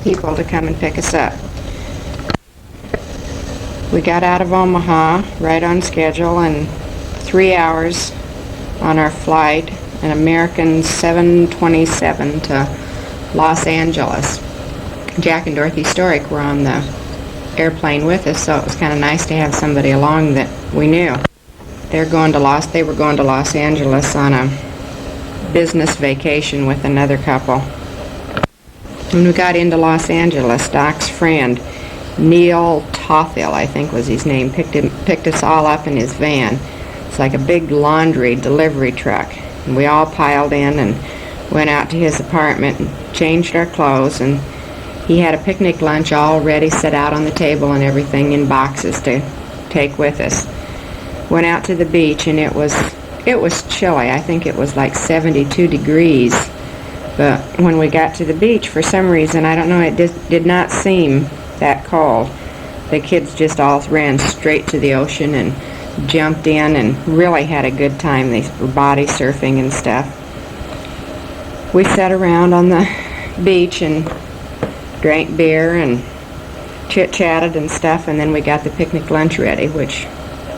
people to come and pick us up. We got out of Omaha right on schedule in 3 hours on our flight, an American 727 to Los Angeles. Jack and Dorothy Storick were on the airplane with us, so it was kind of nice to have somebody along that we knew. They were going to Los Angeles on a business vacation with another couple. When we got into Los Angeles, Doc's friend, Neil Tothill, I think was his name, picked us all up in his van. It's like a big laundry delivery truck. And we all piled in and went out to his apartment and changed our clothes, and he had a picnic lunch all ready set out on the table and everything in boxes to take with us. Went out to the beach, and it was chilly. I think it was like 72 degrees. But when we got to the beach, for some reason, I don't know, it did not seem that cold. The kids just all ran straight to the ocean and jumped in and really had a good time. They were body surfing and stuff. We sat around on the beach and drank beer and chit-chatted and stuff, and then we got the picnic lunch ready, which,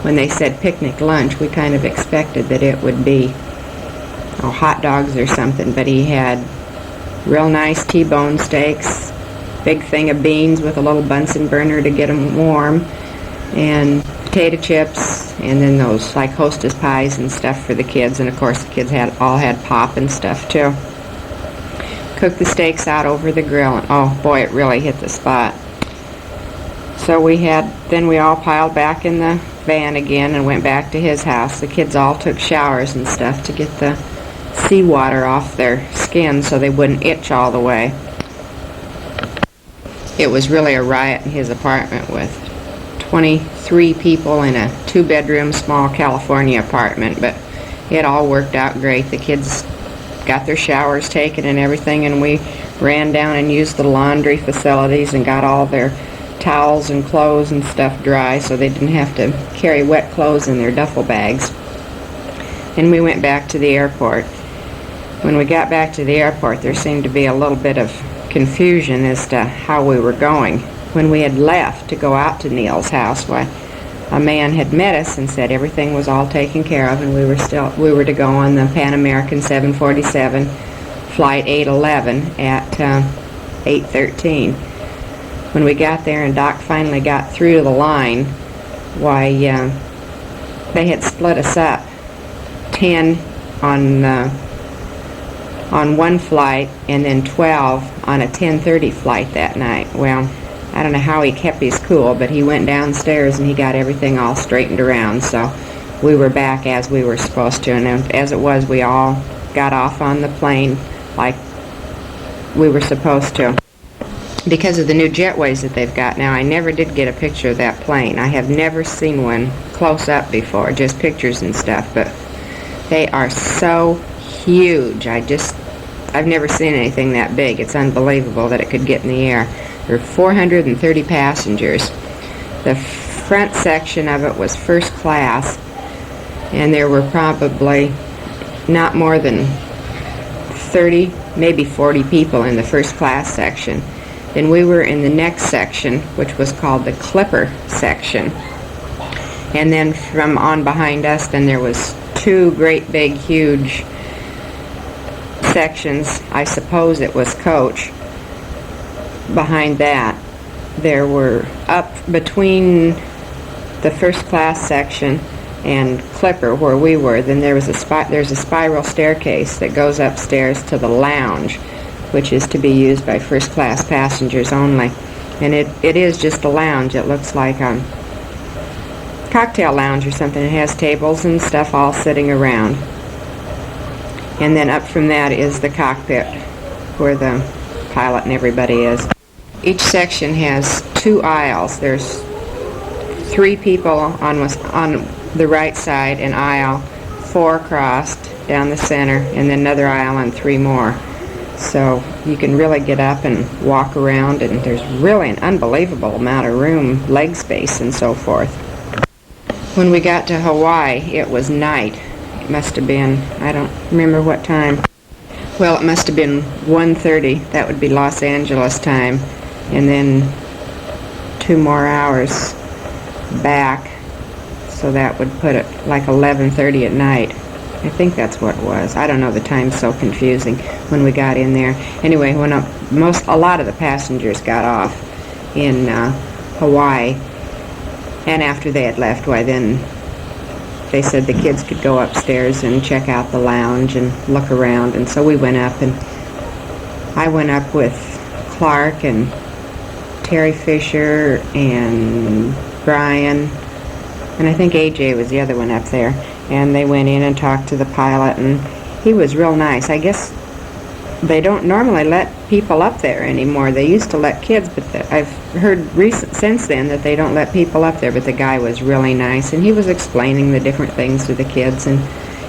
when they said picnic lunch, we kind of expected that it would be hot dogs or something, but he had real nice T-bone steaks, big thing of beans with a little Bunsen burner to get them warm, and potato chips, and then those like Hostess pies and stuff for the kids, and of course the kids all had pop and stuff too. Cooked the steaks out over the grill, and oh boy, it really hit the spot. So then we all piled back in the van again and went back to his house. The kids all took showers and stuff to get the seawater off their skin so they wouldn't itch all the way. It was really a riot in his apartment with 23 people in a 2-bedroom small California apartment, but it all worked out great. The kids got their showers taken and everything, and we ran down and used the laundry facilities and got all their towels and clothes and stuff dry so they didn't have to carry wet clothes in their duffel bags. And we went back to the airport. When we got back to the airport, there seemed to be a little bit of confusion as to how we were going. When we had left to go out to Neil's house, why, a man had met us and said everything was all taken care of, and we were to go on the Pan American 747 flight 811 at 8:13. When we got there and Doc finally got through to the line, why, they had split us up, 10 on one flight and then 12 on a 10:30 flight that night. Well, I don't know how he kept his cool, but he went downstairs and he got everything all straightened around, so we were back as we were supposed to, and as it was, we all got off on the plane like we were supposed to. Because of the new jetways that they've got now, I never did get a picture of that plane. I have never seen one close up before, just pictures and stuff, but they are so huge. I've never seen anything that big. It's unbelievable that it could get in the air. There were 430 passengers. The front section of it was first class, and there were probably not more than 30, maybe 40 people in the first class section. Then we were in the next section, which was called the Clipper section. And then from on behind us, then there was 2 great big huge sections. I suppose it was coach. Behind that, there were up between the first class section and Clipper where we were, then there's a spiral staircase that goes upstairs to the lounge, which is to be used by first class passengers only. And it is just a lounge. It looks like a cocktail lounge or something. It has tables and stuff all sitting around. And then up from that is the cockpit where the pilot and everybody is. Each section has 2 aisles. There's 3 people on the right side, an aisle, 4 crossed down the center, and then another aisle and 3 more. So you can really get up and walk around, and there's really an unbelievable amount of room, leg space, and so forth. When we got to Hawaii, it was night. It must have been, I don't remember what time. Well, it must have been 1:30. That would be Los Angeles time. And then 2 more hours back. So that would put it like 11:30 at night. I think that's what it was. I don't know, the time's so confusing when we got in there. Anyway, when a lot of the passengers got off in Hawaii, and after they had left, why then they said the kids could go upstairs and check out the lounge and look around, and so we went up, and I went up with Clark and Terry Fisher and Brian, and I think AJ was the other one up there, and they went in and talked to the pilot, and he was real nice. I guess they don't normally let people up there anymore. They used to let kids, but I've heard since then that they don't let people up there, but the guy was really nice, and he was explaining the different things to the kids, and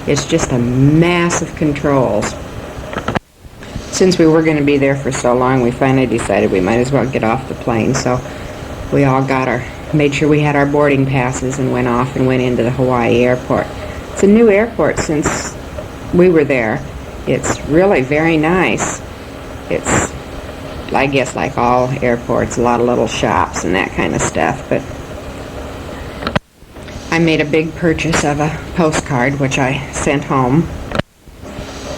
it's just a mass of controls. Since we were going to be there for so long, we finally decided we might as well get off the plane, so we all made sure we had our boarding passes and went off and went into the Hawaii airport. It's a new airport since we were there. It's really very nice. It's, I guess, like all airports, a lot of little shops and that kind of stuff, but I made a big purchase of a postcard, which I sent home.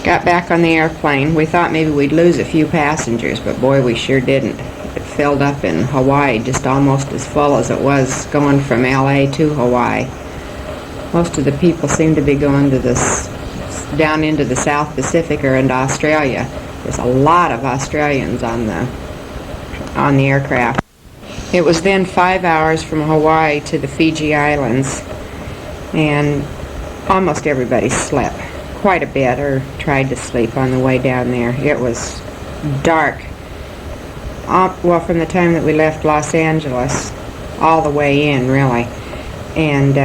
Got back on the airplane. We thought maybe we'd lose a few passengers, but boy, we sure didn't. It filled up in Hawaii just almost as full as it was going from LA to Hawaii. Most of the people seem to be going to down into the South Pacific or into Australia. There's a lot of Australians on the aircraft. It was then 5 hours from Hawaii to the Fiji Islands, and almost everybody slept quite a bit or tried to sleep on the way down there. It was dark. Well, from the time that we left Los Angeles all the way in, really. And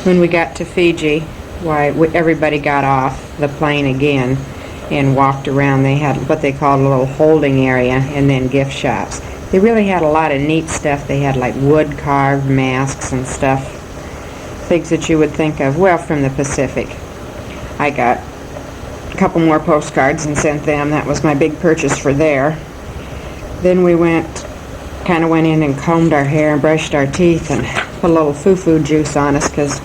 when we got to Fiji, everybody got off the plane again and walked around. They had what they called a little holding area and then gift shops. They really had a lot of neat stuff. They had like wood carved masks and stuff, things that you would think of, well, from the Pacific. I got a couple more postcards and sent them. That was my big purchase for there. Then we kind of went in and combed our hair and brushed our teeth and put a little foo-foo juice on us because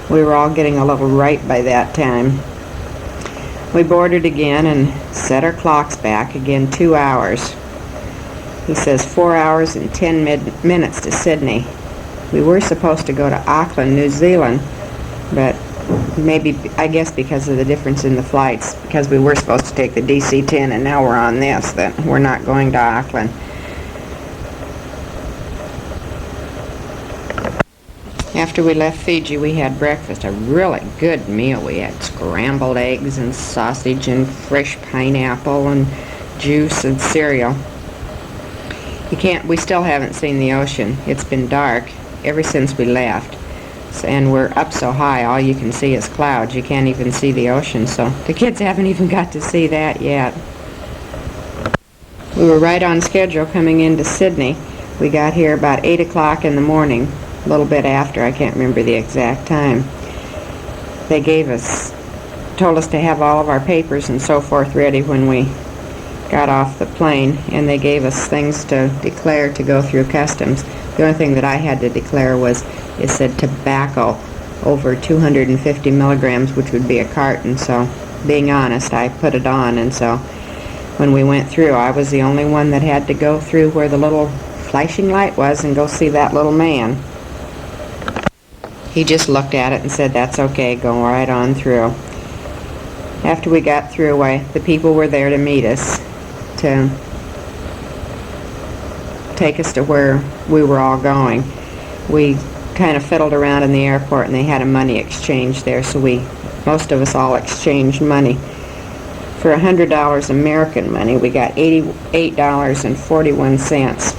we were all getting a little ripe by that time. We boarded again and set our clocks back again 2 hours. He says 4 hours and 10 minutes to Sydney. We were supposed to go to Auckland, New Zealand, but maybe, I guess because of the difference in the flights, because we were supposed to take the DC-10 and now we're on this, that we're not going to Auckland. After we left Fiji, we had breakfast, a really good meal. We had scrambled eggs and sausage and fresh pineapple and juice and cereal. We still haven't seen the ocean. It's been dark ever since we left. And we're up so high, all you can see is clouds. You can't even see the ocean, so the kids haven't even got to see that yet. We were right on schedule coming into Sydney. We got here about 8 o'clock in the morning, a little bit after, I can't remember the exact time. They told us to have all of our papers and so forth ready when we got off the plane, and they gave us things to declare to go through customs. The only thing that I had to declare it said tobacco over 250 milligrams, which would be a carton. So, being honest, I put it on, and so when we went through, I was the only one that had to go through where the little flashing light was and go see that little man. He just looked at it and said, "That's okay, go right on through." After we got through, the people were there to meet us, to take us to where we were all going. We kind of fiddled around in the airport, and they had a money exchange there, so most of us all exchanged money. For $100 American money, we got $88.41.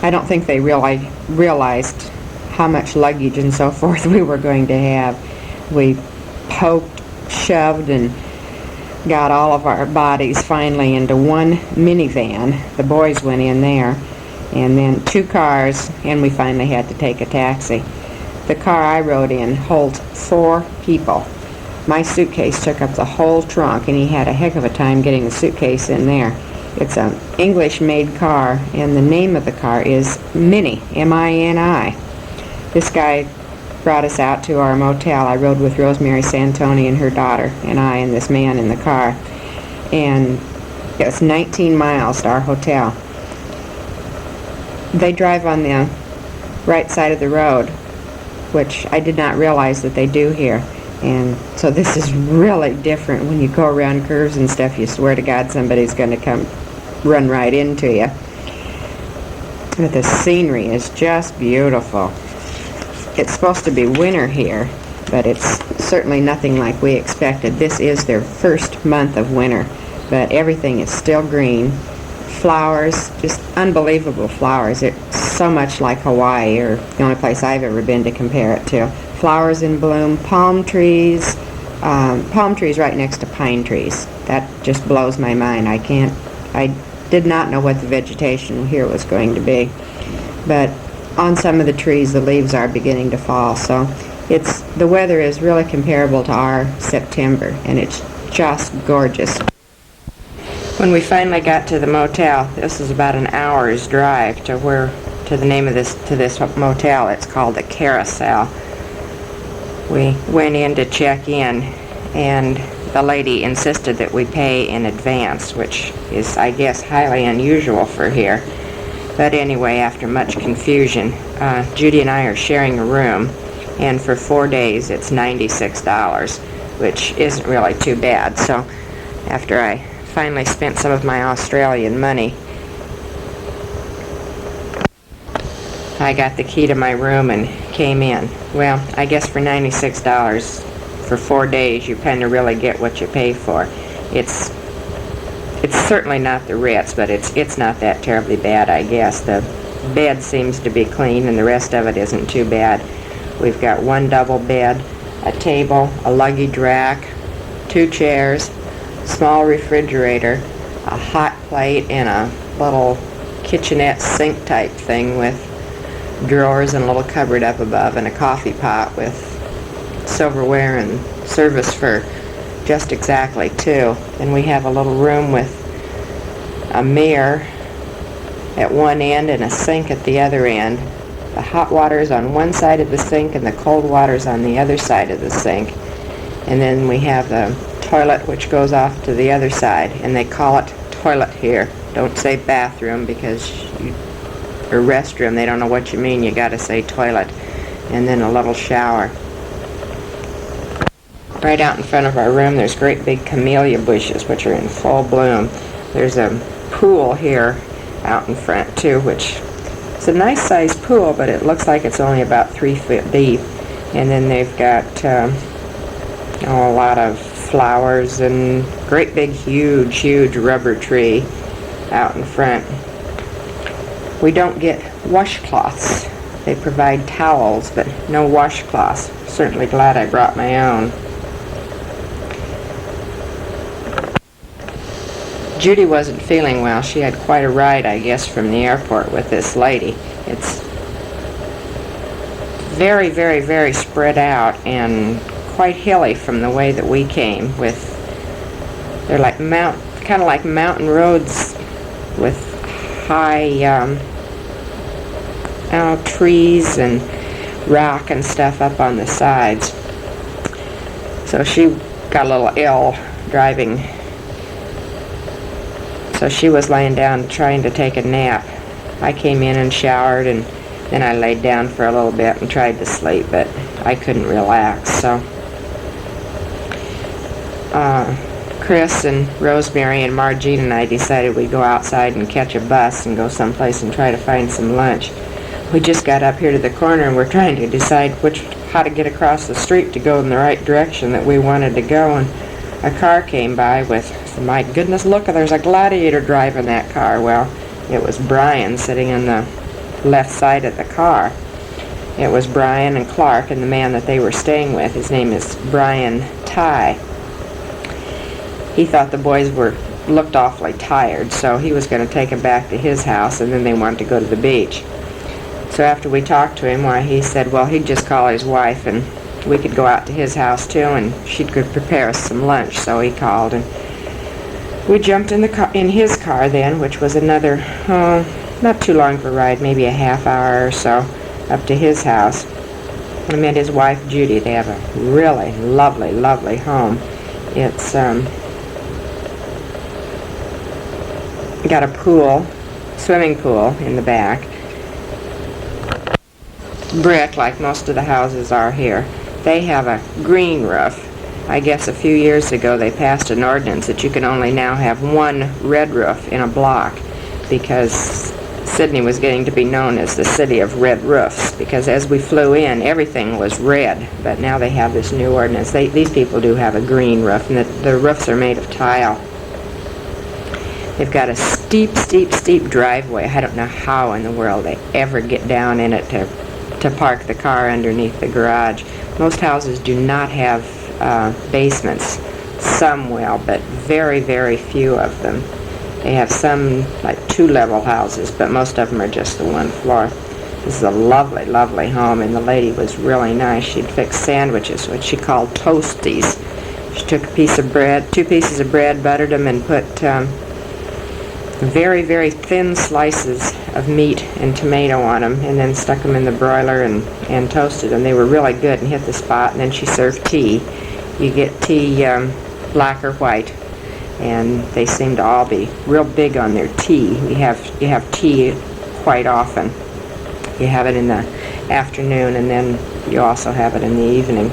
I don't think they realized how much luggage and so forth we were going to have. We poked, shoved, and got all of our bodies finally into one minivan. The boys went in there, and then 2 cars, and we finally had to take a taxi. The car I rode in holds 4 people. my suitcase took up the whole trunk, and he had a heck of a time getting the suitcase in there. It's an English-made car, and the name of the car is Mini, M-I-N-I. This guy brought us out to our motel. I rode with Rosemary Santoni and her daughter, and I and this man in the car. And it was 19 miles to our hotel. They drive on the right side of the road, which I did not realize that they do here. And so this is really different. When you go around curves and stuff, you swear to God somebody's going to come run right into you. But the scenery is just beautiful. It's supposed to be winter here, but it's certainly nothing like we expected. This is their first month of winter, but everything is still green. Flowers, just unbelievable flowers. It's so much like Hawaii, or the only place I've ever been to compare it to. Flowers in bloom, palm trees right next to pine trees. That just blows my mind. I did not know what the vegetation here was going to be. But on some of the trees, the leaves are beginning to fall. So the weather is really comparable to our September, and it's just gorgeous. When we finally got to the motel, this is about an hour's drive to the name of this motel. It's called the Carousel. We went in to check in, and the lady insisted that we pay in advance, which is, I guess, highly unusual for here. But anyway, after much confusion, Judy and I are sharing a room, and for 4 days it's $96, which isn't really too bad. So after I finally spent some of my Australian money, I got the key to my room and came in. Well, I guess for $96 for 4 days, you kind of really get what you pay for. It's certainly not the Ritz, but it's not that terribly bad, I guess. The bed seems to be clean, and the rest of it isn't too bad. We've got one double bed, a table, a luggage rack, 2 chairs, small refrigerator, a hot plate, and a little kitchenette sink type thing with drawers and a little cupboard up above, and a coffee pot with silverware and service for just exactly 2. Then we have a little room with a mirror at one end and a sink at the other end. The hot water's on one side of the sink and the cold water's on the other side of the sink. And then we have the toilet, which goes off to the other side, and they call it toilet here. Don't say bathroom, because or restroom, they don't know what you mean. You gotta say toilet. And then a little shower. Right out in front of our room, there's great big camellia bushes, which are in full bloom. There's a pool here out in front too, which is a nice sized pool, but it looks like it's only about 3 feet deep. And then they've got a lot of flowers and great big huge rubber tree out in front. We don't get washcloths. They provide towels, but no washcloths. Certainly glad I brought my own. Judy wasn't feeling well. She had quite a ride, I guess, from the airport with this lady. It's very, very, very spread out and quite hilly from the way that we came. They're like kind of like mountain roads with high trees and rock and stuff up on the sides. So she got a little ill driving. So she was laying down trying to take a nap. I came in and showered, and then I laid down for a little bit and tried to sleep, but I couldn't relax. So Chris and Rosemary and Margene and I decided we'd go outside and catch a bus and go someplace and try to find some lunch. We just got up here to the corner, and we're trying to decide how to get across the street to go in the right direction that we wanted to go, and a car came by with, my goodness, look, there's a Gladiator driving that car. Well, it was Brian sitting on the left side of the car. It was Brian and Clark and the man that they were staying with. His name is Brian Ty. He thought the boys looked awfully tired, so he was going to take them back to his house, and then they wanted to go to the beach. So after we talked to him, he said, well, he'd just call his wife and we could go out to his house too, and she could prepare us some lunch. So he called, and we jumped in his car then, which was another, not too long of a ride, maybe a half hour or so, up to his house. I met his wife, Judy. They have a really lovely, lovely home. It's got a pool, swimming pool in the back. Brick, like most of the houses are here. They have a green roof. I guess a few years ago they passed an ordinance that you can only now have one red roof in a block, because Sydney was getting to be known as the city of red roofs, because as we flew in, everything was red. But now they have this new ordinance. These people do have a green roof, and the roofs are made of tile. They've got a steep, steep, steep driveway. I don't know how in the world they ever get down in it to park the car underneath the garage. Most houses do not have basements. Some will, but very, very few of them. They have some like 2-level houses, but most of them are just the one floor. This is a lovely, lovely home, and the lady was really nice. She'd fix sandwiches, which she called toasties. She took a piece of bread, 2 pieces of bread, buttered them, and put very, very thin slices of meat and tomato on them, and then stuck them in the broiler and toasted them. They were really good and hit the spot. And then she served tea. You get tea black or white, and they seem to all be real big on their tea. You have tea quite often. You have it in the afternoon, and then you also have it in the evening.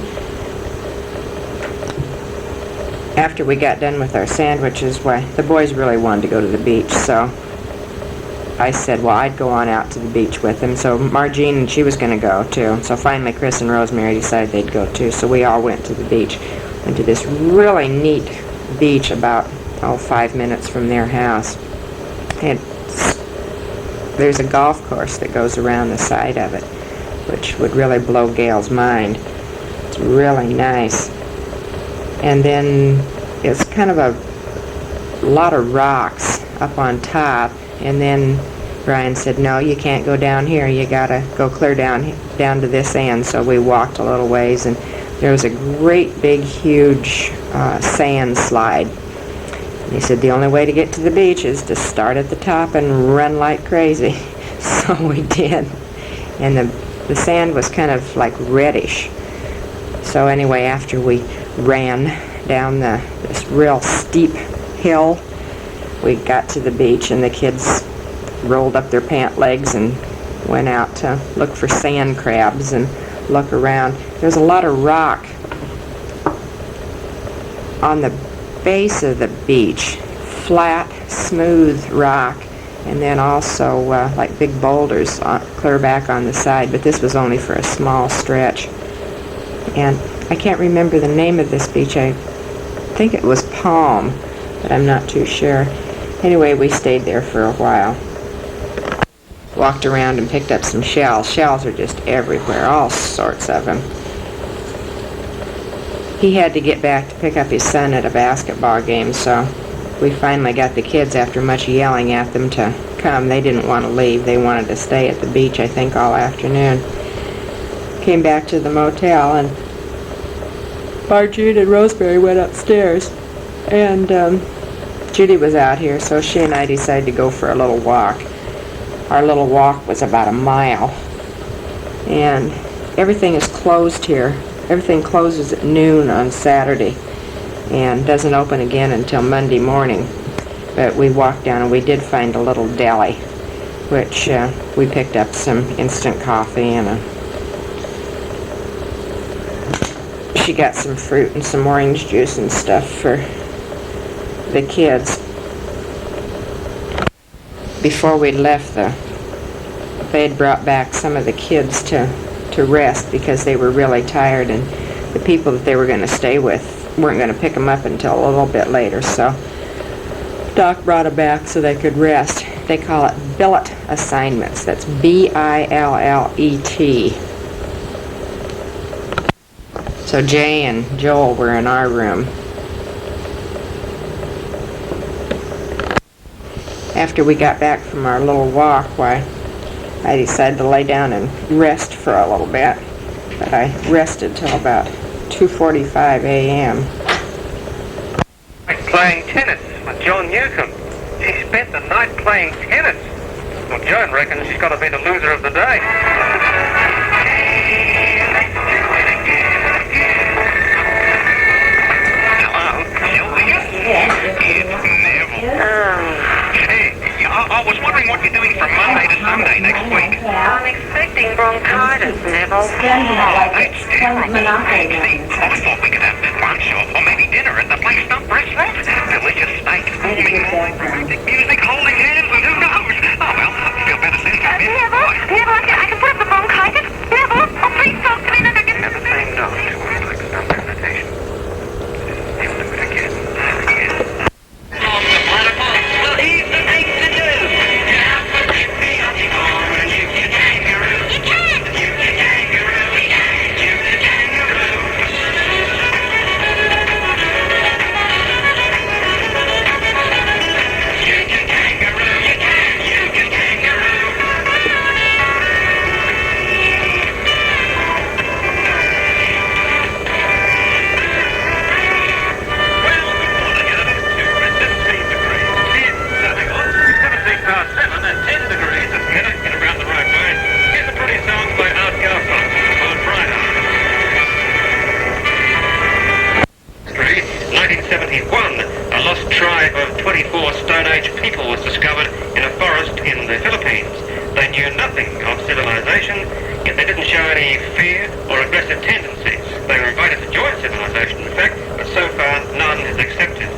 After we got done with our sandwiches, the boys really wanted to go to the beach, so I said, well, I'd go on out to the beach with them. So Margene, and she was going to go too. So finally Chris and Rosemary decided they'd go too, so we all went to the beach. Went to this really neat beach about 5 minutes from their house. There's a golf course that goes around the side of it, which would really blow Gail's mind. It's really nice. And then it's kind of a lot of rocks up on top, and then Brian said, no, you can't go down here, you gotta go clear down to this end. So we walked a little ways, and there was a great big huge sand slide. And he said the only way to get to the beach is to start at the top and run like crazy. So we did, and the sand was kind of like reddish. So anyway, after we ran down this real steep hill, we got to the beach, and the kids rolled up their pant legs and went out to look for sand crabs and look around. There's a lot of rock on the base of the beach, flat, smooth rock, and then also like big boulders clear back on the side, but this was only for a small stretch. And I can't remember the name of this beach. I think it was Palm, but I'm not too sure. Anyway, we stayed there for a while. Walked around and picked up some shells. Shells are just everywhere, all sorts of them. He had to get back to pick up his son at a basketball game, so we finally got the kids, after much yelling at them, to come. They didn't want to leave. They wanted to stay at the beach, I think, all afternoon. Came back to the motel, and Margene and Rosemary went upstairs, and Judy was out here, so she and I decided to go for a little walk. Our little walk was about a mile, and everything is closed here. Everything closes at noon on Saturday and doesn't open again until Monday morning. But we walked down, and we did find a little deli, which we picked up some instant coffee, and she got some fruit and some orange juice and stuff for the kids. Before we left, they had brought back some of the kids to rest because they were really tired, and the people that they were going to stay with weren't going to pick them up until a little bit later. So Doc brought them back so they could rest. They call it billet assignments. That's B-I-L-L-E-T. So Jay and Joel were in our room. After we got back from our little walk, I decided to lay down and rest for a little bit. but I rested till about 2:45 a.m. Playing tennis with John Newcomb. She spent the night playing tennis. Well, Joan reckons she's got to be the loser of the day. Hello, Sylvia? Yes. Hey, I was wondering what you're doing from Monday to Sunday next week. I'm expecting bronchitis, Neville. That's terrible. I thought we could have lunch or maybe dinner at the Place Stump restaurant. Delicious steak, booming wine, romantic music, holding hands, and who knows? Oh, well, I feel better since I've been Neville, I can put up the bronchitis. Neville, oh, please talk to me and I can... Never say no to a Place Stump invitation. He'll do it again. On the platypus, well, he's the thing to do. Get out and get me on the arm and you can kangaroo. You can! You can kangaroo. You can kangaroo. You can kangaroo. You can kangaroo. Well, good morning, Adam. Temperature 17 degrees. 10, hang on. 17 past 7 and 10 degrees. Get around the right way. Here's a pretty song by Art Garfunkel on Friday. 1971, a lost tribe of 24 Stone Age people was discovered in a forest in the Philippines. They knew nothing of civilization, yet they didn't show any fear or aggressive tendencies. They were invited to join civilization, in fact, but so far none is accepted.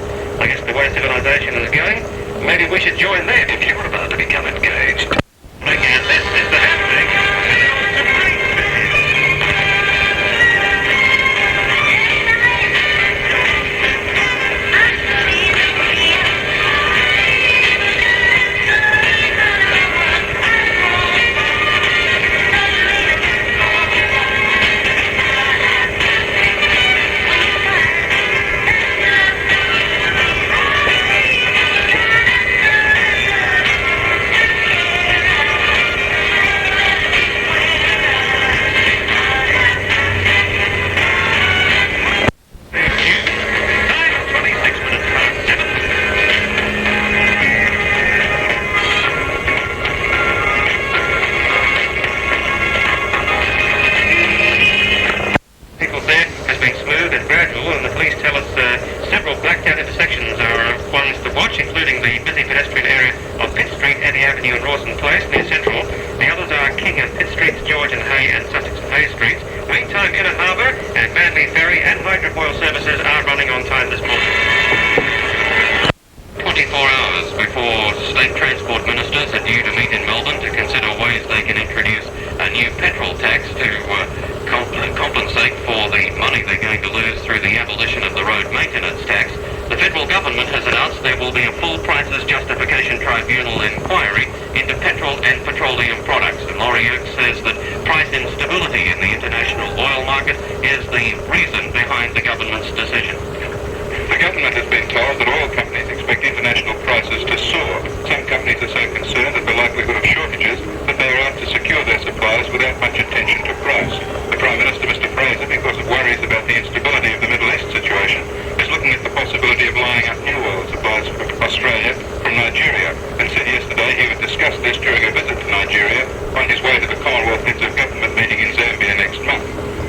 I guess the way civilization is going, maybe we should join them if you're about to become engaged. Again, this is the hashtag.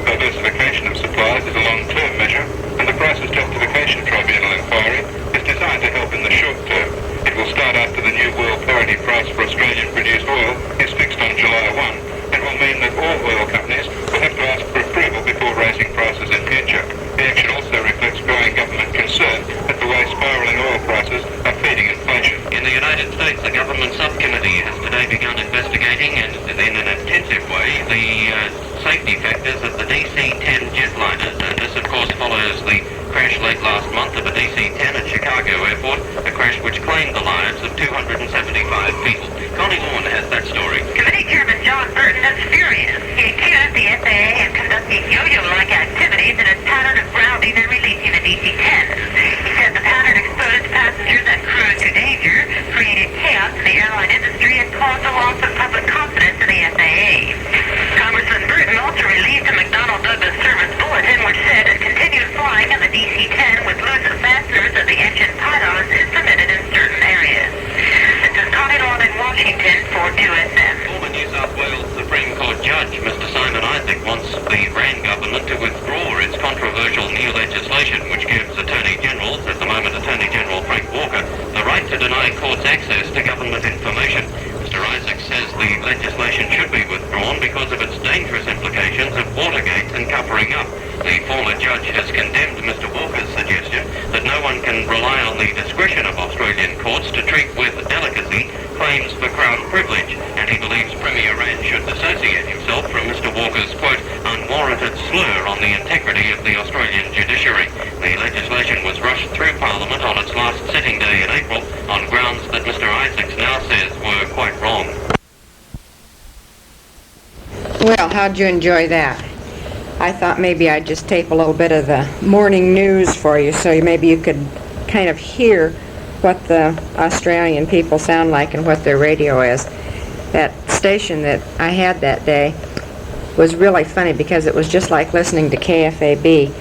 Diversification of supplies is a long-term measure, and the price one can rely on the discretion of Australian courts to treat with delicacy claims for Crown privilege, and he believes Premier Rann should dissociate himself from Mr Walker's, quote, unwarranted slur on the integrity of the Australian judiciary. The legislation was rushed through Parliament on its last sitting day in April on grounds that Mr Isaacs now says were quite wrong. Well, how'd you enjoy that? I thought maybe I'd just tape a little bit of the morning news for you so maybe you could kind of hear what the Australian people sound like and what their radio is. That station that I had that day was really funny because it was just like listening to KFAB.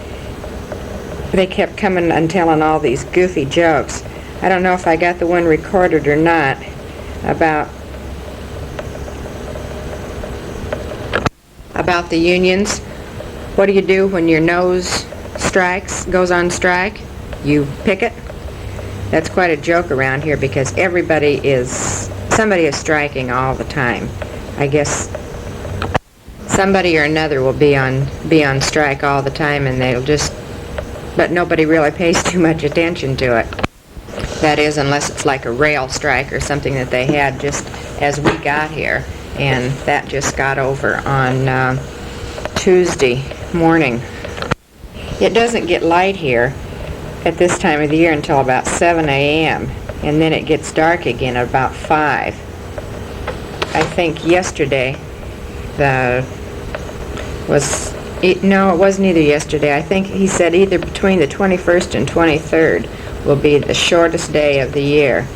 They kept coming and telling all these goofy jokes. I don't know if I got the one recorded or not about the unions. What do you do when your nose goes on strike? You picket. That's quite a joke around here because somebody is striking all the time. I guess somebody or another will be on strike all the time, and but nobody really pays too much attention to it. That is, unless it's like a rail strike or something that they had just as we got here, and that just got over on Tuesday morning. It doesn't get light here at this time of the year until about 7 a.m. and then it gets dark again at about 5. I think yesterday it wasn't either yesterday. I think he said either between the 21st and 23rd will be the shortest day of the year.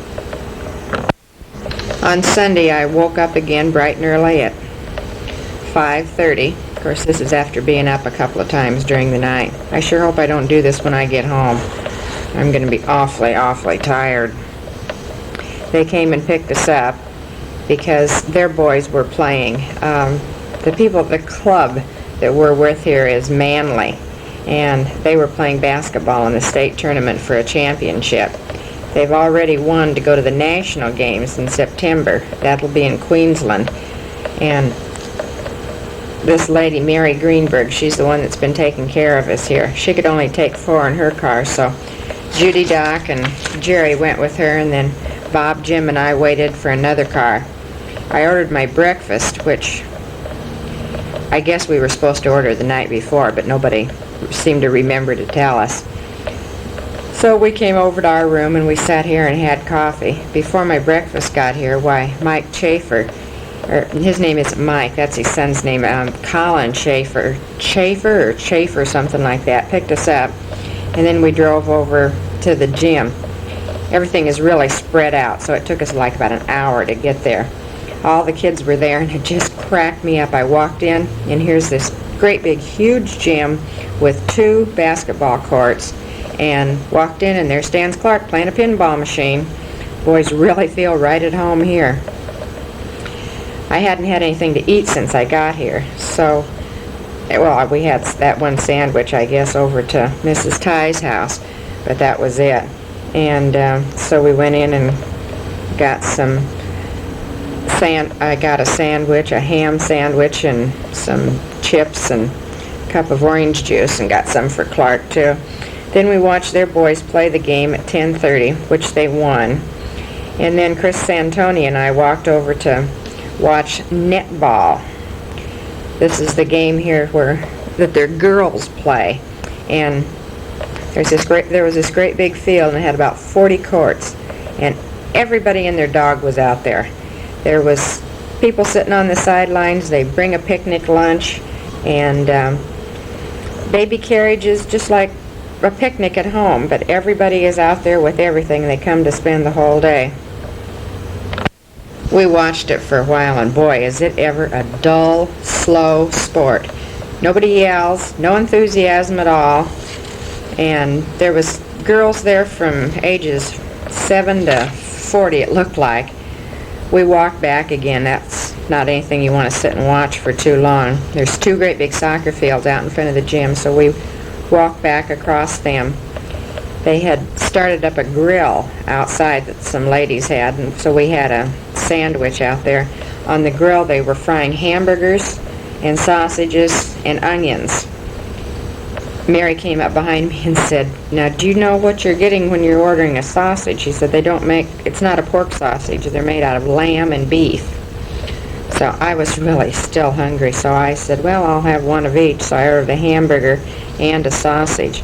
On Sunday I woke up again bright and early at 5:30. Of course, this is after being up a couple of times during the night. I sure hope I don't do this when I get home. I'm going to be awfully, awfully tired. They came and picked us up because their boys were playing. The club that we're with here is Manly, and they were playing basketball in the state tournament for a championship. They've already won to go to the national games in September. That'll be in Queensland. And this lady, Mary Greenberg, she's the one that's been taking care of us here. She could only take 4 in her car, so Judy, Doc, and Jerry went with her, and then Bob, Jim, and I waited for another car. I ordered my breakfast, which I guess we were supposed to order the night before, but nobody seemed to remember to tell us. So we came over to our room and we sat here and had coffee. Before my breakfast got here, Mike Chafer, his name isn't Mike, that's his son's name, Colin Chafer, something like that, picked us up, and then we drove over to the gym. Everything is really spread out, so it took us like about an hour to get there. All the kids were there, and it just cracked me up. I walked in, and here's this great big huge gym with 2 basketball courts, and walked in, and there stands Clark playing a pinball machine. Boys really feel right at home here. I hadn't had anything to eat since I got here, so, well, we had that one sandwich, I guess, over to Mrs. Ty's house, but that was it. And so we went in and got I got a sandwich, a ham sandwich, and some chips and a cup of orange juice, and got some for Clark too. Then we watched their boys play the game at 10:30, which they won. And then Chris Santoni and I walked over to watch netball. This is the game here that their girls play, and there was this great big field, and it had about 40 courts, and everybody and their dog was out there. There was people sitting on the sidelines. They bring a picnic lunch and baby carriages, just like a picnic at home, but everybody is out there with everything. They come to spend the whole day. We watched it for a while, and boy, is it ever a dull, slow sport. Nobody yells, no enthusiasm at all, and there was girls there from ages 7 to 40, it looked like. We walked back again. That's not anything you want to sit and watch for too long. There's 2 great big soccer fields out in front of the gym, so we walked back across them. They had started up a grill outside that some ladies had, and so we had a sandwich out there. On the grill they were frying hamburgers and sausages and onions. Mary came up behind me and said, "Now, do you know what you're getting when you're ordering a sausage?" She said, it's not a pork sausage. They're made out of lamb and beef. So I was really still hungry, so I said, well, I'll have one of each. So I ordered a hamburger and a sausage.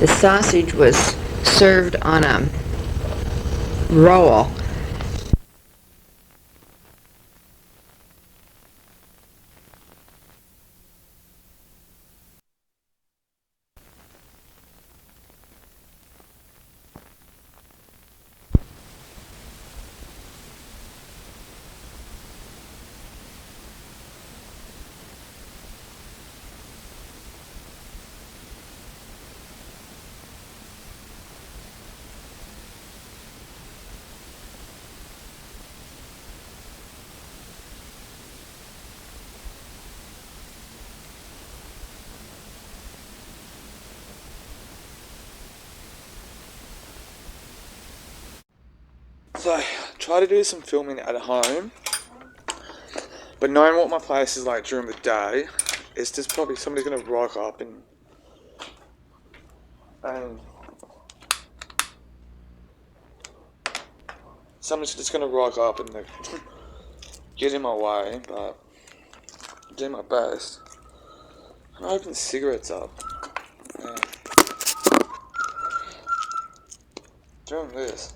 The sausage was served on a roll. So, try to do some filming at home, but knowing what my place is like during the day, it's just probably somebody's going to rock up and somebody's just going to rock up and like, get in my way, but I'm doing my best. I'm opening the cigarettes up. Yeah. Doing this.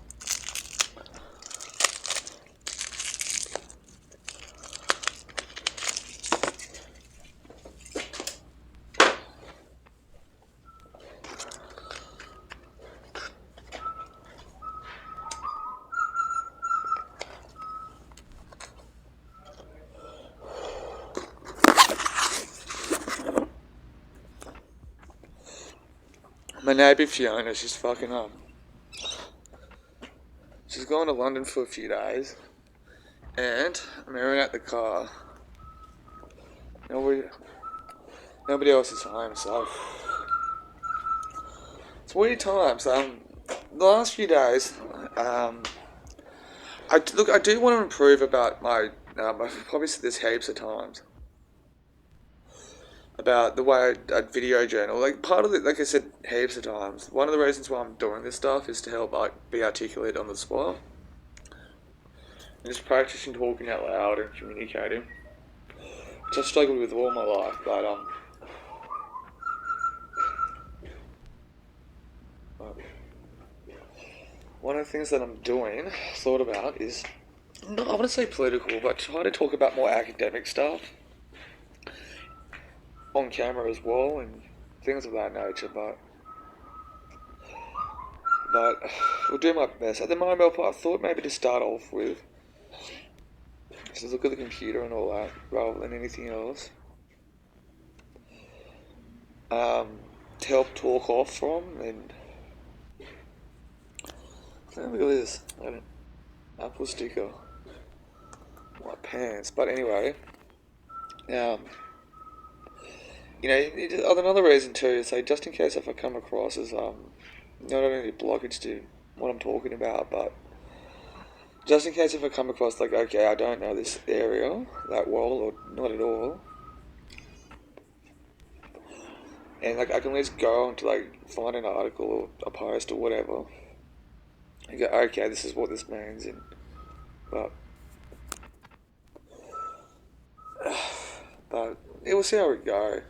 My neighbour Fiona, she's fucking up. She's going to London for a few days, and I'm airing out the car. Nobody else is home, so it's weird times. The last few days, I do want to improve about my. I've probably said this heaps of times about the way I'd video journal. Like part of it, like I said heaps of times, one of the reasons why I'm doing this stuff is to help be articulate on the spot. And just practicing talking out loud and communicating, which I've struggled with all my life, but one of the things that I'm doing, thought about, is, I want to say political, but try to talk about more academic stuff on camera as well, and things of that nature, but we'll do my best. At the moment, I thought maybe to start off with, just look at the computer and all that, rather than anything else. To help talk off from, and look at this, Apple sticker, my pants, but anyway, another reason too is, say, just in case if I come across as not only blockage to what I'm talking about, but just in case if I come across like, okay, I don't know this area that well, or not at all, and like I can at least go on to like find an article or a post or whatever, and go, okay, this is what this means, and but it will see how we go.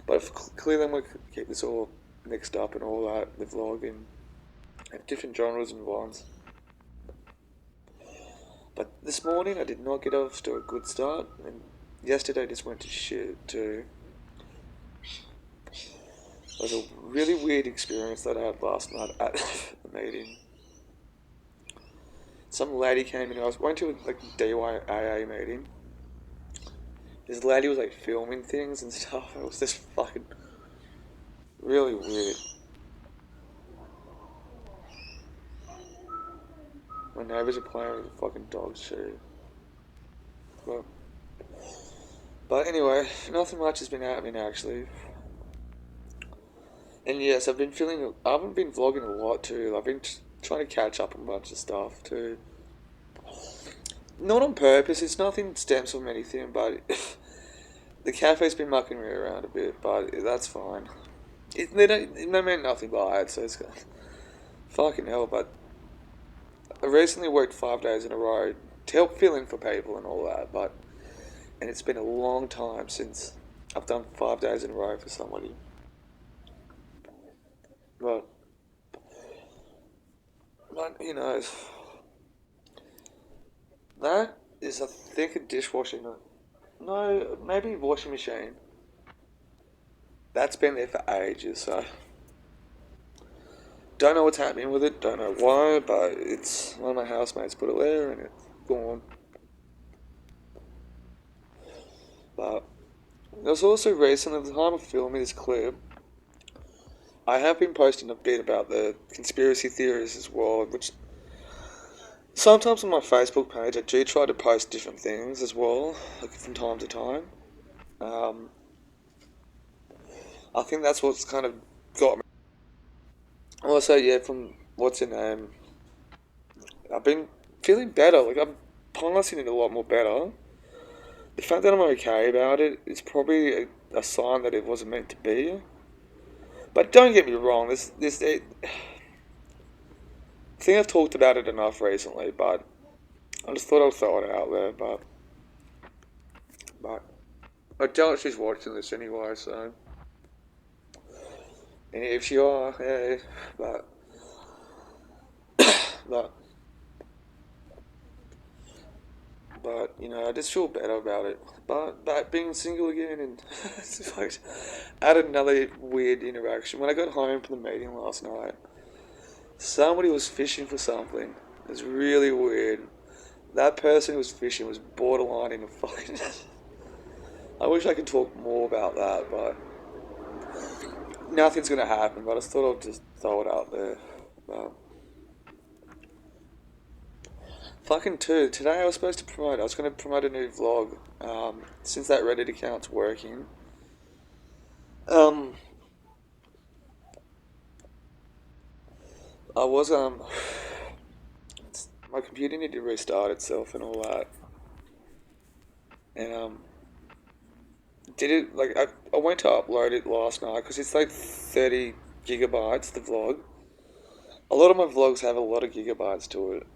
But if clearly I'm going to keep this all mixed up and all that, the vlog, and have different genres and ones. But this morning I did not get off to a good start, and yesterday just went to shit too. It was a really weird experience that I had last night at the meeting. Some lady came in, I went to like a DYAA meeting. This lady was like filming things and stuff. It was just fucking really weird. My neighbours are playing with a fucking dog shit. But anyway, nothing much has been happening actually. And yes, I haven't been vlogging a lot too. I've been trying to catch up on a bunch of stuff too. Not on purpose, it's nothing stems from anything, but the cafe's been mucking me around a bit, but that's fine. They meant nothing by it, so it's fucking hell. But I recently worked 5 days in a row to help fill in for people and all that, and it's been a long time since I've done 5 days in a row for somebody. But you know, that is, I think, a dishwashing. No, maybe washing machine. That's been there for ages, so don't know what's happening with it. Don't know why, but it's one of my housemates put it there, and it's gone. But there's also recently, at the time of filming this clip, I have been posting a bit about the conspiracy theories as well, which sometimes on my Facebook page I do try to post different things as well, like from time to time. I think that's what's kind of got me. Also, yeah, from what's your name, I've been feeling better. Like, I'm passing it a lot more better. The fact that I'm okay about it is probably a sign that it wasn't meant to be. But don't get me wrong, I think I've talked about it enough recently, but I just thought I'd throw it out there, but I doubt she's watching this anyway, so, and if you are, hey, but, you know, I just feel better about it. But being single again, and it's like, I had another weird interaction. When I got home from the meeting last night, somebody was fishing for something. It was really weird. That person who was fishing was borderline in a fucking... I wish I could talk more about that, but nothing's gonna happen, but I just thought I'd just throw it out there. But fucking too, today I was going to promote a new vlog, since that Reddit account's working. I was, my computer needed to restart itself and all that. And, did it, like, I went to upload it last night, because it's like 30 gigabytes, the vlog. A lot of my vlogs have a lot of gigabytes to it.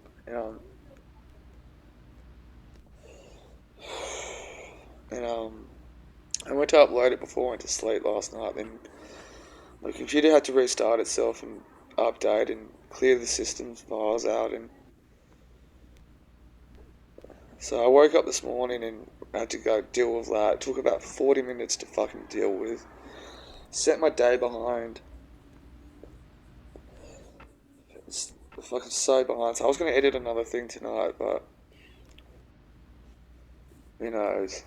I went to upload it before I went to sleep last night, then my computer had to restart itself and update and clear the system's files out, and so I woke up this morning and had to go deal with that. It took about 40 minutes to fucking deal with. Set my day behind. It's fucking so behind. So I was going to edit another thing tonight, but who knows.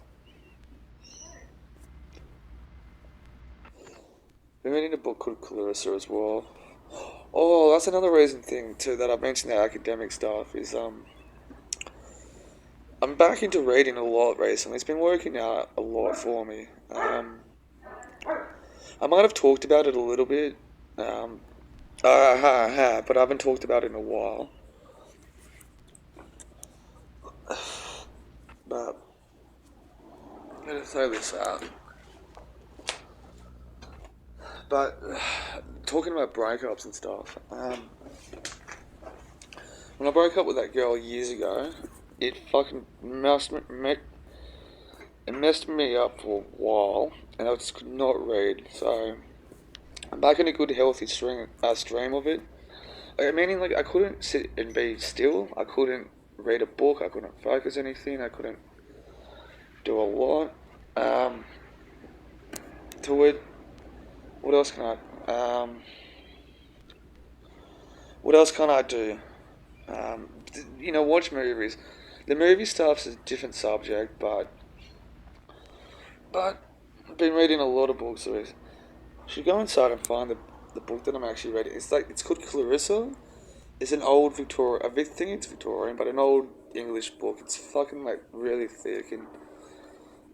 Been reading a book called Clarissa as well. Oh, that's another reason thing too that I mentioned the academic stuff is I'm back into reading a lot recently. It's been working out a lot for me. I might have talked about it a little bit, but I haven't talked about it in a while. But I'm gonna throw this out. But talking about breakups and stuff, when I broke up with that girl years ago, it fucking messed me up for a while, and I just could not read. So I'm back in a good, healthy stream of it. Meaning, like, I couldn't sit and be still. I couldn't read a book. I couldn't focus anything. I couldn't do a lot to it. What else can I do? You know, watch movies. The movie stuff's a different subject, but I've been reading a lot of books. So I should go inside and find the book that I'm actually reading. It's called Clarissa. It's an old Victorian. I think it's Victorian, but an old English book. It's fucking like really thick and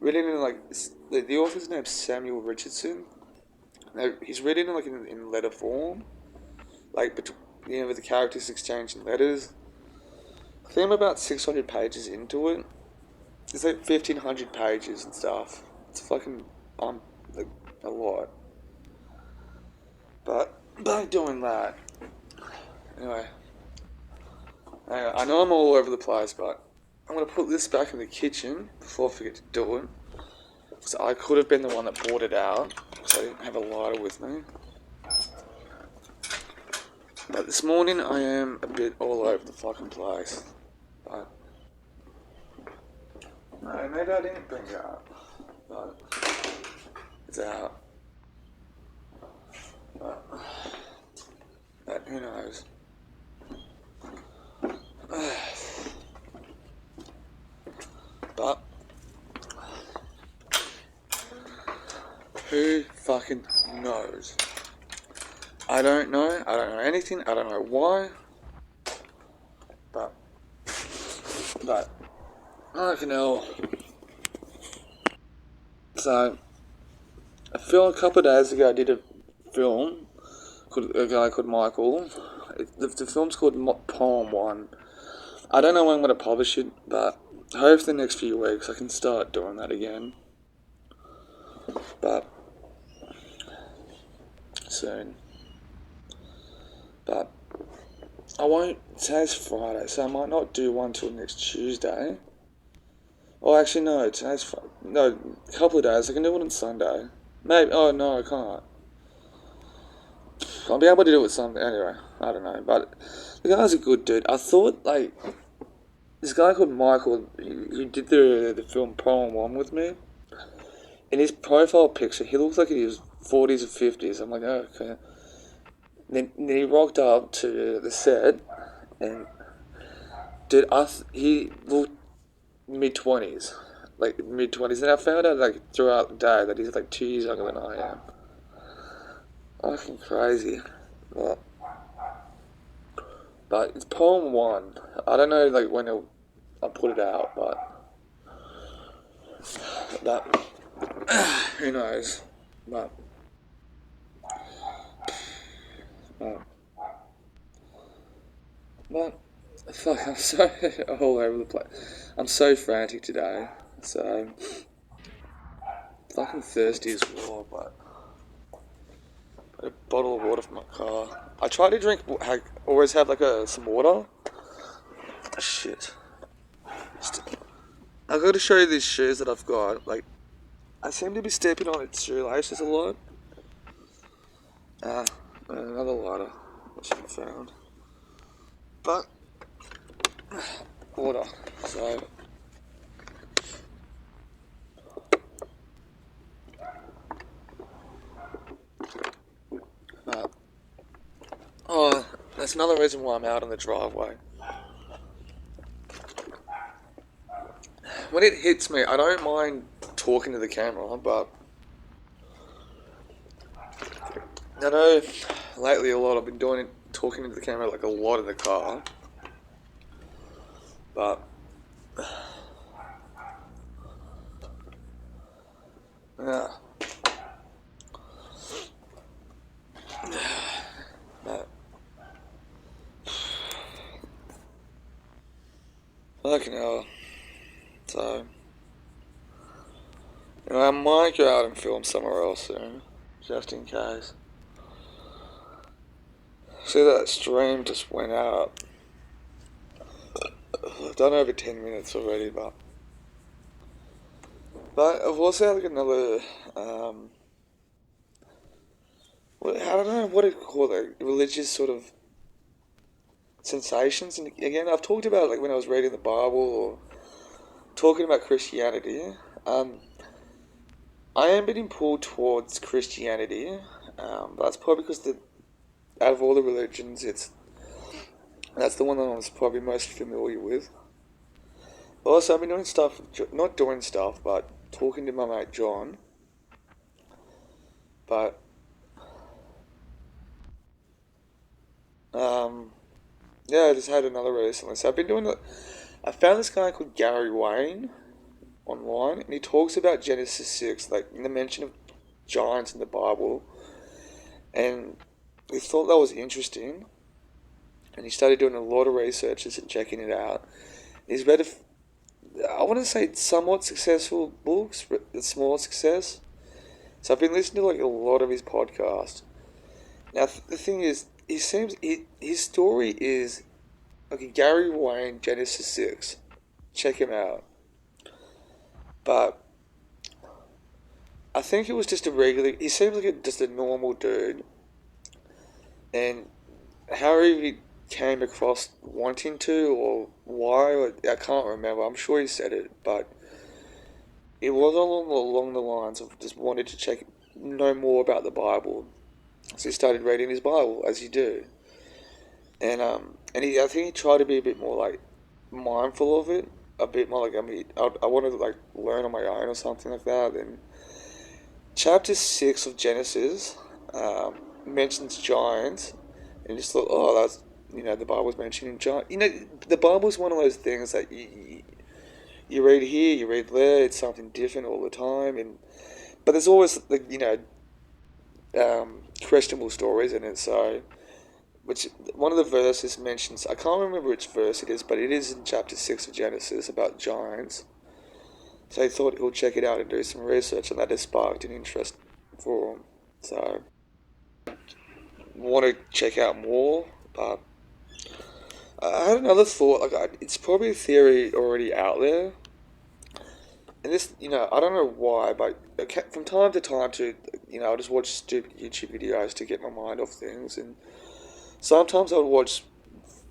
written in like the author's name's Samuel Richardson. Now, he's written in like in letter form, like with the characters exchanging letters. I think I'm about 600 pages into it. It's like 1,500 pages and stuff. It's fucking like a lot. But by doing that, anyway, I know I'm all over the place, but I'm going to put this back in the kitchen before I forget to do it. So I could have been the one that brought it out, because I didn't have a lighter with me. But this morning I am a bit all over the fucking place. But no, maybe I didn't bring it out. But it's out. But who knows? But who fucking knows? I don't know. I don't know anything. I don't know why. But I can know. So I filmed a couple of days ago. I did a film called a guy called Michael. The film's called Poem 1. I don't know when I'm going to publish it, but hopefully the next few weeks I can start doing that again. But soon. But I won't. Today's Friday, so I might not do one till next Tuesday. Oh, actually, no. Today's no. A couple of days. I can do it on Sunday. Maybe. Oh no, I can't. I'll be able to do it Sunday anyway. I don't know, but the guy's a good dude. I thought like this guy called Michael, who did the film Poem 1 with me. In his profile picture, he looks like he was 40s or 50s. I'm like, oh, okay. Then he rocked up to the set, and dude, he looked mid-20s, like mid-20s. And I found out like throughout the day that he's like 2 years younger than I am. Fucking crazy. But it's Poem 1. I don't know like when I'll put it out, but that who knows. But fuck, I'm so all over the place. I'm so frantic today. So fucking thirsty as well, but got a bottle of water from my car. I try to drink, always have like some water. Shit. I got to show you these shoes that I've got. Like, I seem to be stepping on its shoelaces a lot. Another lighter, which I found. But water. So that's another reason why I'm out on the driveway. When it hits me, I don't mind talking to the camera, but I know lately a lot I've been doing it, talking to the camera like a lot in the car, but yeah. Fucking hell. So, I might go out and film somewhere else soon, just in case. See, that stream just went out. I've done over 10 minutes already, but I've also had like another, I don't know what to call it, religious sort of sensations. And again, I've talked about it like when I was reading the Bible or talking about Christianity. I am being pulled towards Christianity, but that's probably because out of all the religions, that's the one that I'm probably most familiar with. Also, I've been doing stuff, not doing stuff, but talking to my mate John. But yeah, I just had another recently. So I've been doing I found this guy called Gary Wayne online, and he talks about Genesis 6, like the mention of giants in the Bible, and he thought that was interesting, and he started doing a lot of research and checking it out. He's read I want to say somewhat successful books, but small success. So I've been listening to like a lot of his podcasts, Now the thing is, his story is like a Gary Wayne Genesis 6. Check him out. But I think it was just a regular. He seems like just a normal dude, and how he came across wanting to or why, or, I can't remember. I'm sure he said it, but it was along the lines of just wanted to know more about the Bible. So he started reading his Bible as you do, and I think he tried to be a bit more like mindful of it, a bit more like I wanted to like learn on my own or something like that. And chapter 6 of Genesis mentions giants, and just thought, oh, that's the Bible's mentioning giants. The Bible's one of those things that you read here, you read there, it's something different all the time, but there's always like questionable stories in it. So, which one of the verses mentions, I can't remember which verse it is, but it is in chapter 6 of Genesis about giants. So he thought he'll check it out and do some research, and that has sparked an interest for him. So, want to check out more, but I had another thought. Like, it's probably a theory already out there, and this, I don't know why, but from time to time, I just watch stupid YouTube videos to get my mind off things, and sometimes I would watch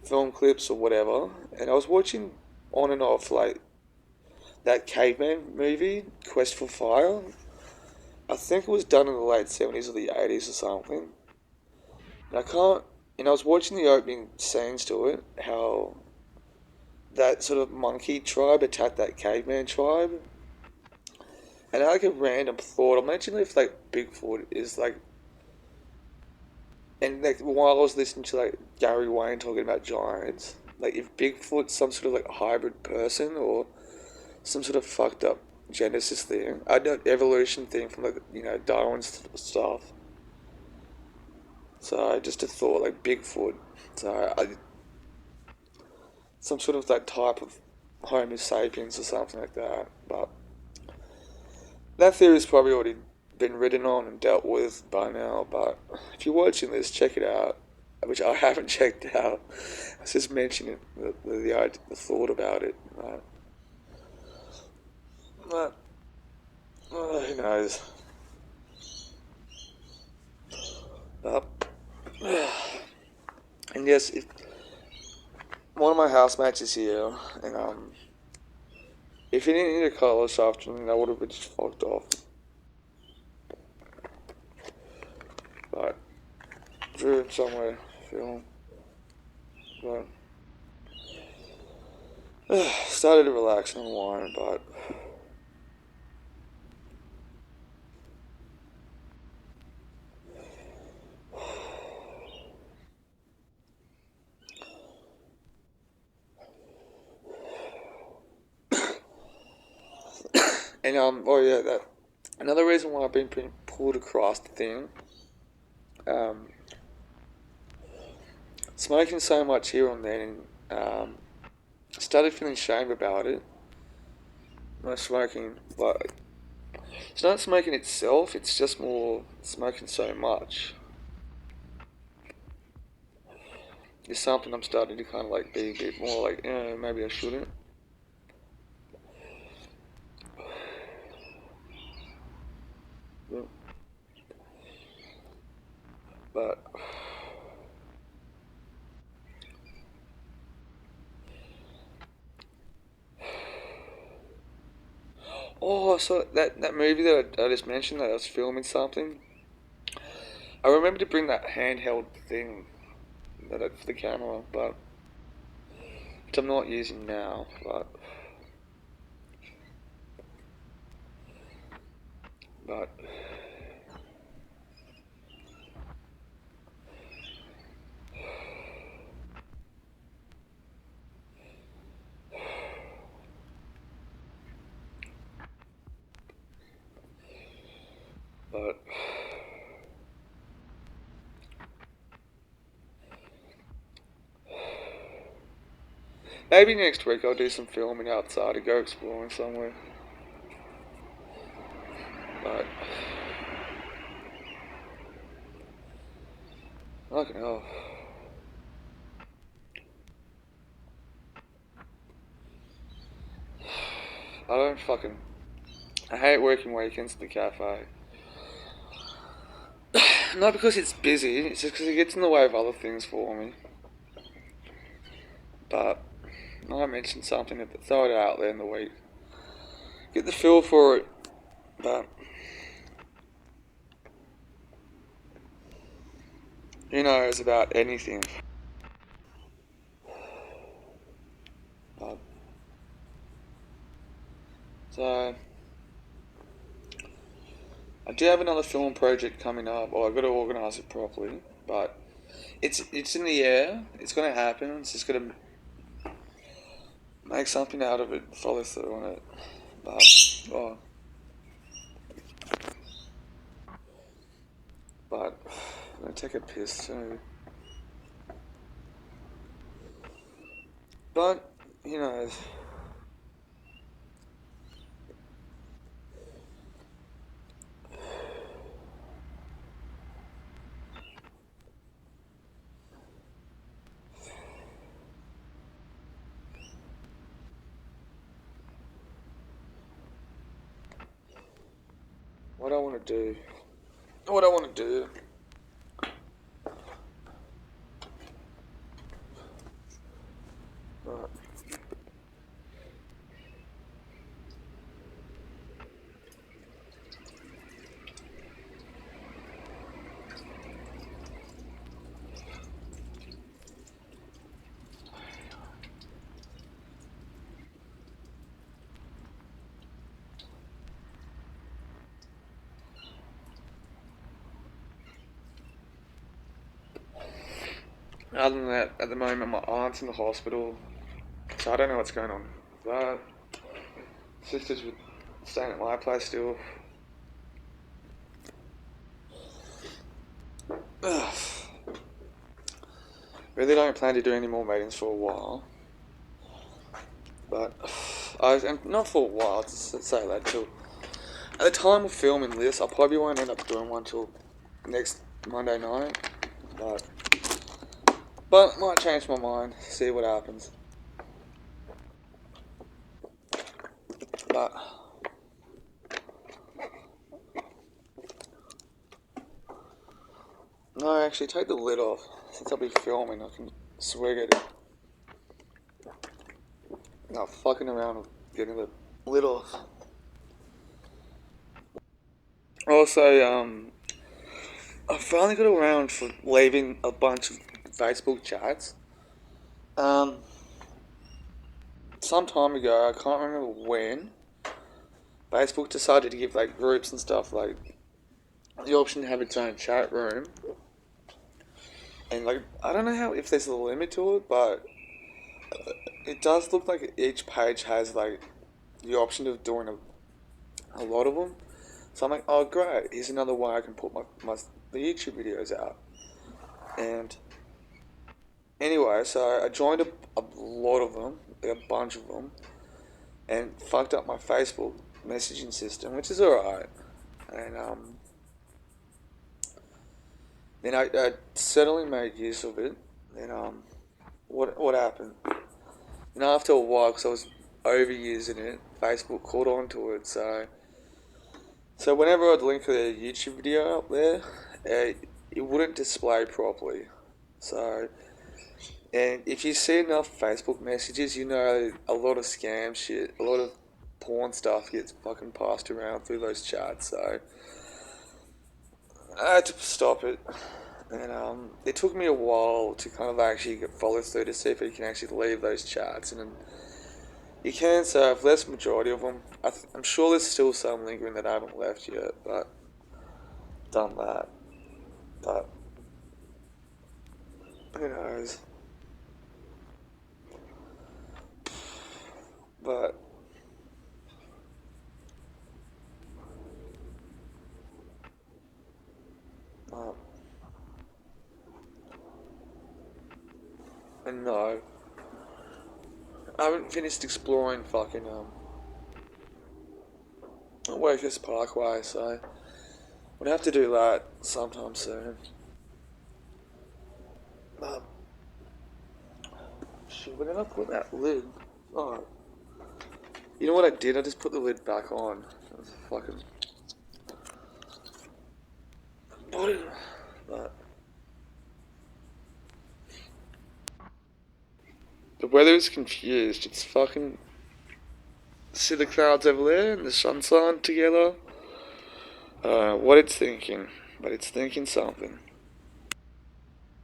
film clips or whatever, and I was watching on and off like that caveman movie, Quest for Fire. I think it was done in the late 70s or the 80s or something. And I was watching the opening scenes to it, how that sort of monkey tribe attacked that caveman tribe. And I had like a random thought. Imagine if like Bigfoot is like, and like while I was listening to like Gary Wayne talking about giants, like if Bigfoot's some sort of like hybrid person or some sort of fucked up Genesis thing, I know evolution thing from like Darwin's stuff. So just a thought like Bigfoot. Some sort of that type of Homo sapiens or something like that. But that theory's probably already been written on and dealt with by now. But if you're watching this, check it out, which I haven't checked out. I was just mentioning the thought about it. But who knows? And yes, if one of my housemates is here, and if he didn't need a call this afternoon, I would have just fucked off. But drew it somewhere, film. But started to relax and unwind, but and oh yeah, that another reason why I've been pulled across the thing. Smoking so much here and then, started feeling shame about it. Not smoking, but it's not smoking itself, it's just more smoking so much. It's something I'm starting to kind of like be a bit more like, maybe I shouldn't. But oh, so that movie that I just mentioned, that I was filming something. I remember to bring that handheld thing for the camera, but which I'm not using now. But maybe next week I'll do some filming outside or go exploring somewhere. But Fucking hell. I hate working weekends at the cafe. Not because it's busy, it's just because it gets in the way of other things for me. But I mentioned something that throw it out there in the week. Get the feel for it. But who knows about anything? But, so I do have another film project coming up. Well, I've got to organise it properly, but it's in the air. It's going to happen. It's just going to make something out of it, follow through on it. But I'm going to take a piss too. But you know. What I want to do. Right. Other than that, at the moment, my aunt's in the hospital, so I don't know what's going on. But sisters were staying at my place still. Ugh. Really don't plan to do any more meetings for a while. But and not for a while. Let's say that till at the time of filming this, I probably won't end up doing one till next Monday night. But might change my mind. See what happens. But no, actually, take the lid off. Since I'll be filming, I can swig it. Not fucking around with getting the lid off. Also, I finally got around for leaving a bunch of Facebook chats. Some time ago, I can't remember when, Facebook decided to give like groups and stuff like the option to have its own chat room. And like, I don't know how if there's a limit to it, but it does look like each page has like the option of doing a lot of them. So I'm like, oh great, here's another way I can put the YouTube videos out. And anyway, so I joined a lot of them, a bunch of them, and fucked up my Facebook messaging system, which is alright. And then I certainly made use of it. And what happened? And after a while, because I was overusing it, Facebook caught on to it. So whenever I'd link a YouTube video up there, it wouldn't display properly. So, and if you see enough Facebook messages, you know a lot of scam shit, a lot of porn stuff gets fucking passed around through those chats. So I had to stop it. And it took me a while to kind of actually get follow through to see if you can actually leave those chats. And you can, so I've left the majority of them. I'm sure there's still some lingering that I haven't left yet, but done that. But who knows? But and no, I haven't finished exploring fucking Workers Parkway, so we'll have to do that sometime soon. Shit, where did I put that lid? Oh. You know what I did? I just put the lid back on. That was fucking... But... The weather is confused. It's fucking... See the clouds over there and the sunshine together? What it's thinking. But it's thinking something.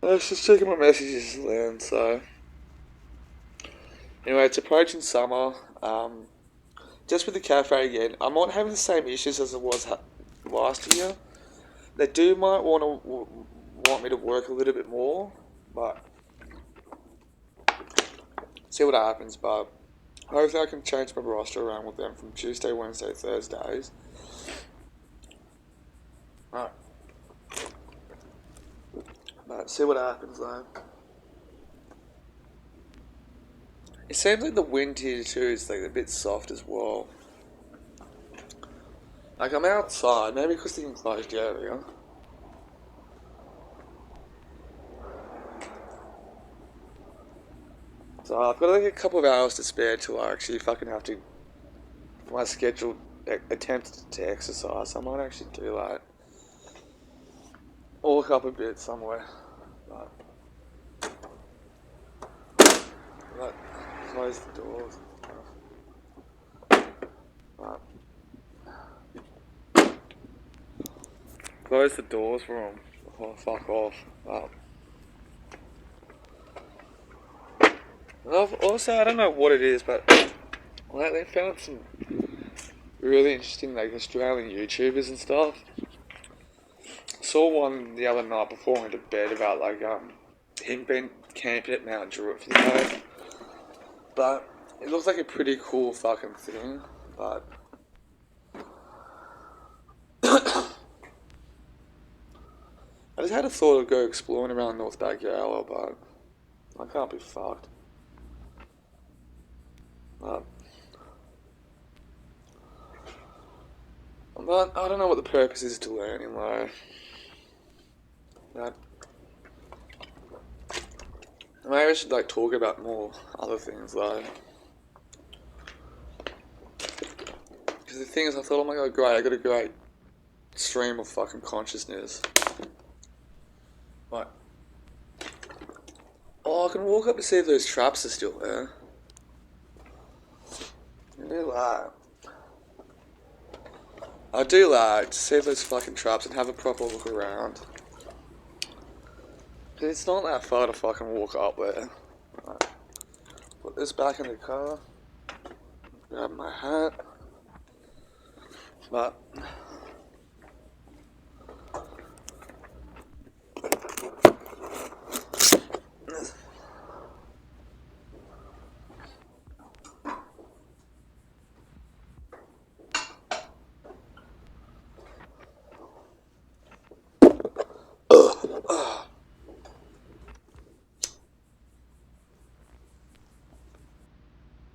I was just checking my messages then, so... Anyway, it's approaching summer. Just with the cafe again, I'm not having the same issues as it was last year. They might want me to work a little bit more, but see what happens. But hopefully I can change my roster around with them from Tuesday, Wednesday, Thursdays. Alright. But see what happens though. It seems like the wind here too is like a bit soft as well. Like I'm outside, maybe because the enclosed area. So I've got like a couple of hours to spare till I actually fucking have to, my scheduled attempt to exercise. I might actually do that. Walk up a bit somewhere. But close the doors. But close the doors for them. Oh, fuck off. Also, I don't know what it is, but lately I found some really interesting like Australian YouTubers and stuff. Saw one the other night before I went to bed about like him being camping at Mount Druitt for the day. But it looks like a pretty cool fucking thing. But I just had a thought of go exploring around North Backyala, but I can't be fucked. But I don't know what the purpose is to learning though. But maybe I should like talk about more other things though. Because the thing is, I thought, oh my god, great, I got a great stream of fucking consciousness. Right. Oh, I can walk up to see if those traps are still there. I do like. I do like to see if those fucking traps and have a proper look around. Cause it's not that far to fucking walk up there. Right. Put this back in the car. Grab my hat. But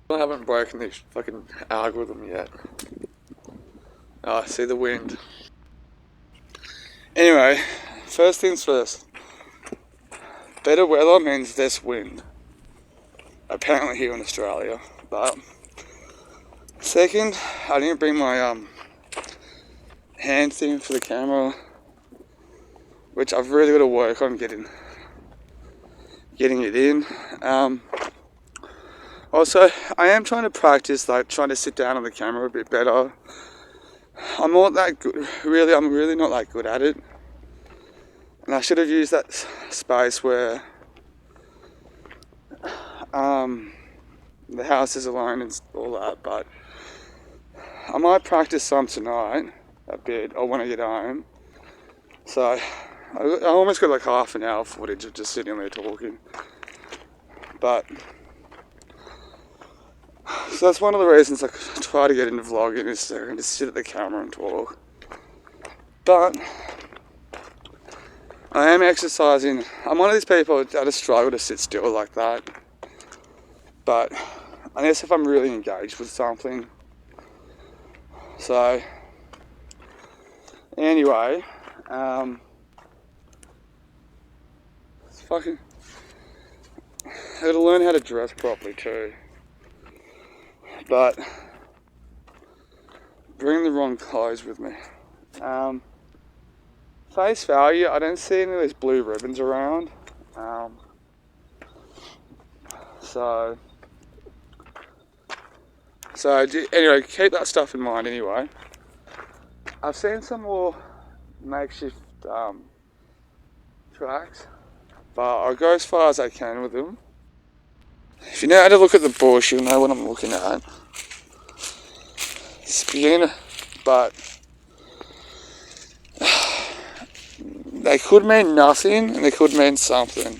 I haven't broken this fucking algorithm yet. Oh, I see the wind. Anyway, first things first. Better weather means less wind. Apparently here in Australia. But second, I didn't bring my hand thing for the camera, which I've really got to work on getting it in. Also, I am trying to practice, like trying to sit down on the camera a bit better. I'm not that good, really, I'm really not that good at it. And I should have used that space where the house is alone and all that, but I might practice some tonight, a bit, or when I get home. So, I almost got like half an hour footage of just sitting there talking. But so that's one of the reasons I try to get into vlogging, is so I can just sit at the camera and talk. But I am exercising. I'm one of these people that just struggle to sit still like that. But unless if I'm really engaged with something. So anyway, it's fucking I gotta learn how to dress properly too. But bring the wrong clothes with me. Face value, I don't see any of those blue ribbons around. Anyway, keep that stuff in mind anyway. I've seen some more makeshift tracks, but I'll go as far as I can with them. If you know how to look at the bush, you'll know what I'm looking at. It's beginning, but they could mean nothing and they could mean something.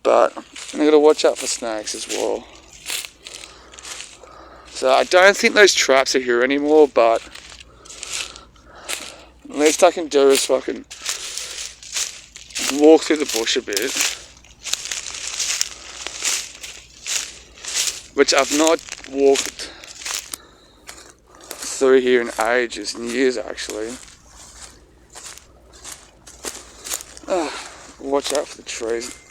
But you gotta watch out for snakes as well. So I don't think those traps are here anymore, but the least I can do is fucking walk through the bush a bit. Which I've not walked through here in ages, in years actually. Watch out for the trees.